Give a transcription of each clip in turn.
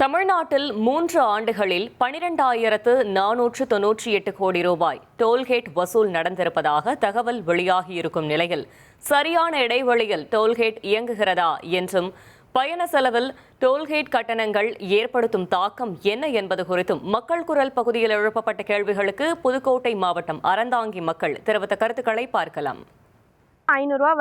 தமிழ்நாட்டில் 3 ஆண்டுகளில் 12,498 கோடி ரூபாய் டோல்கேட் வசூல் நடந்திருப்பதாக தகவல் வெளியாகியிருக்கும் நிலையில் சரியான இடைவெளியில் டோல்கேட் இயங்குகிறதா என்றும் பயண செலவில் டோல்கேட் கட்டணங்கள் ஏற்படுத்தும் தாக்கம் என்ன என்பது குறித்தும் மக்கள் குரல் பகுதியில் எழுப்பப்பட்ட கேள்விகளுக்கு புதுக்கோட்டை மாவட்டம் அறந்தாங்கி மக்கள் தெரிவித்த கருத்துக்களை பார்க்கலாம். 500 ரூபா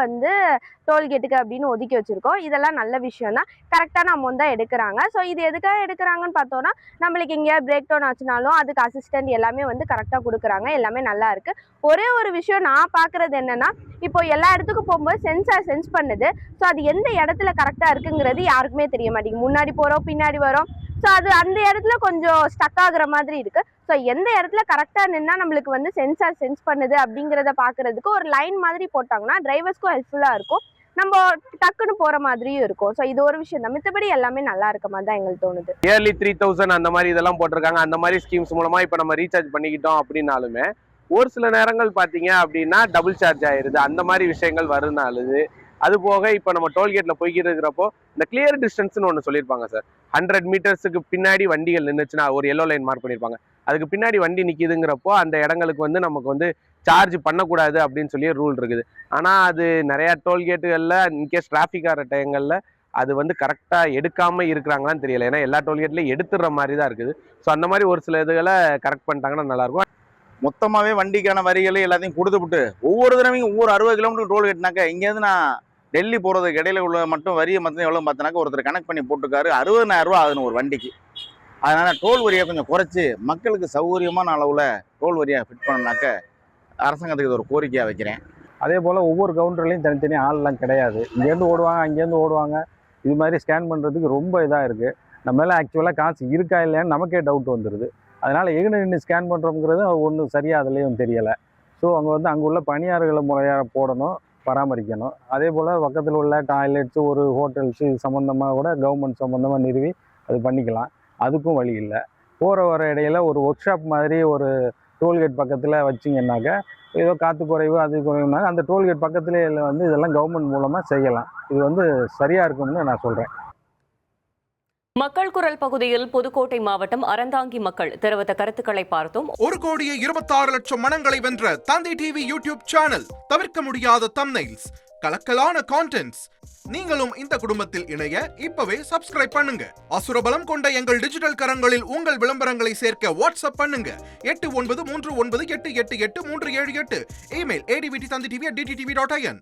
டோல்கேட்டுக்கு அப்படின்னு ஒதுக்கி வச்சிருக்கோம். இதெல்லாம் நல்ல விஷயம் தான். கரெக்டான அமௌண்ட் தான் எடுக்கிறாங்க. ஸோ இது எதுக்காக எடுக்கிறாங்கன்னு பார்த்தோம்னா, நம்மளுக்கு எங்கேயாவது பிரேக் டவுன் ஆச்சுனாலும் அதுக்கு அசிஸ்டன்ட் எல்லாமே கரெக்டாக கொடுக்குறாங்க. எல்லாமே நல்லா இருக்கு. ஒரே ஒரு விஷயம் நான் பார்க்குறது என்னன்னா, இப்போ எல்லா இடத்துக்கும் போகும்போது சென்சார் சென்ஸ் பண்ணுது. ஸோ அது எந்த இடத்துல கரெக்டாக இருக்குங்கிறது யாருக்குமே தெரிய மாட்டேங்குது. முன்னாடி போகிறோம், பின்னாடி வரோம். ஸோ அது அந்த இடத்துல கொஞ்சம் ஸ்டக் ஆகுற மாதிரி இருக்கு. ஸோ எந்த இடத்துல கரெக்டாக நின்னா நம்மளுக்கு சென்சார் சென்ஸ் பண்ணுது அப்படிங்கிறத பார்க்கறதுக்கு ஒரு லைன் மாதிரி போட்டாங்கன்னா டிரைவர்ஸ்க்கும் ஹெல்ப்ஃபுல்லாக இருக்கும். நம்ம டக்குன்னு போற மாதிரியும் இருக்கும். ஸோ இது ஒரு விஷயம் தான். மித்தபடி எல்லாமே நல்லா இருக்க மாதிரி தான் எங்களுக்கு தோணுது. இயர்லி 3000 அந்த மாதிரி இதெல்லாம் போட்டிருக்காங்க. அந்த மாதிரி ஸ்கீம்ஸ் மூலமா இப்போ நம்ம ரீசார்ஜ் பண்ணிக்கிட்டோம் அப்படின்னாலுமே ஒரு சில நேரங்கள் பார்த்தீங்க அப்படின்னா டபுள் சார்ஜ் ஆயிருது. அந்த மாதிரி விஷயங்கள் வருனாலுது. அது போக இப்போ நம்ம டோல்கேட்ல போய்கிட்டு இருக்கிறப்போ இந்த கிளியர் டிஸ்டன்ஸ்னு ஒன்று சொல்லியிருப்பாங்க சார். 100 மீட்டர்ஸுக்கு பின்னாடி வண்டிகள் நின்றுச்சுன்னா ஒரு எல்லோ லைன் மார்க் பண்ணியிருப்பாங்க. அதுக்கு பின்னாடி வண்டி நிற்கிதுங்கிறப்போ அந்த இடங்களுக்கு நமக்கு சார்ஜ் பண்ணக்கூடாது அப்படின்னு சொல்லி ரூல் இருக்குது. ஆனால் அது நிறையா டோல்கேட்டுகளில் இன்கேஸ் டிராஃபிக் ஆகிற டைங்களில் அது கரெக்டாக எடுக்காமல் இருக்கிறாங்களான்னு தெரியல. ஏன்னா எல்லா டோல்கேட்லையும் எடுத்துடுற மாதிரி தான் இருக்குது. ஸோ அந்த மாதிரி ஒரு சில இதுகளை கரெக்ட் பண்ணிட்டாங்கன்னா நல்லாயிருக்கும். மொத்தமாகவே வண்டிக்கான வரிகளை எல்லாத்தையும் கொடுத்துவிட்டு ஒவ்வொரு தடவையும் ஒவ்வொரு 60 கிலோமீட்டர் டோல்கேட்னாக்கா இங்கேருந்து நான் டெல்லி போகிறதுக்கு இடையில உள்ள மட்டும் வரியை மட்டும் எவ்வளோ பார்த்தினாக்கா ஒருத்தர் கனெக்ட் பண்ணி போட்டுருக்காரு. 60,000 ரூபா ஆகுதுன்னு ஒரு வண்டிக்கு. அதனால் டோல் வரியை கொஞ்சம் குறைச்சி மக்களுக்கு சௌகரியமான அளவில் டோல் வரியை ஃபிட் பண்ணனாக்க அரசாங்கத்துக்கு இது ஒரு கோரிக்கையாக வைக்கிறேன். அதே போல் ஒவ்வொரு கவுண்டர்லையும் தனித்தனி ஆள்லாம் கிடையாது. இங்கேருந்து ஓடுவாங்க, அங்கேருந்து ஓடுவாங்க. இது மாதிரி ஸ்கேன் பண்ணுறதுக்கு ரொம்ப இதாக இருக்குது. நம்ம மேலே ஆக்சுவலாக காசு இருக்கா இல்லையான்னு நமக்கே டவுட் வந்துடுது. அதனால் எங்கே நின்று ஸ்கேன் பண்ணுறோங்கிறது ஒன்றும் சரியாக அதுலேயும் தெரியலை. ஸோ அங்கே உள்ள பணியாளர்களை முறையாக போடணும், பராமரிக்கணும். அதே போல் பக்கத்தில் உள்ள டாய்லெட்ஸு ஒரு ஹோட்டல்ஸு இது சம்மந்தமாக கூட கவர்மெண்ட் சம்மந்தமாக நிறுவி அது பண்ணிக்கலாம். அதுக்கும் வழி இல்லை. போகிற வர இடையில ஒரு ஒர்க் ஷாப் மாதிரி ஒரு டோல்கேட் பக்கத்தில் வச்சிங்கன்னாக்கா ஏதோ காற்று குறைவு அது குறைவுனாக்க அந்த டோல்கேட் பக்கத்துலேயே இதெல்லாம் கவர்மெண்ட் மூலமாக செய்யலாம். இது சரியாக இருக்கும்னு நான் சொல்கிறேன். மக்கள் குரல் பகுதியில் புதுக்கோட்டை மாவட்டம் அறந்தாங்கி மக்கள் தெரிவித்த கருத்துக்களை பார்த்தோம். 1,26,00,000 மனங்களை வென்ற தந்தி டிவி யூடியூப் சேனல். தவிர்க்க முடியாத தம்ப்நெயில்ஸ், கலக்கலான கான்டென்ட்ஸ். நீங்களும் இந்த குடும்பத்தில் இணைய இப்பவே சப்ஸ்கிரைப் பண்ணுங்க. அசுரபலம் கொண்ட எங்கள் டிஜிட்டல் கரங்களில் உங்கள் விளம்பரங்களை சேர்க்க வாட்ஸ்அப் பண்ணுங்க. 8939888838. Email advttv@dttv.in.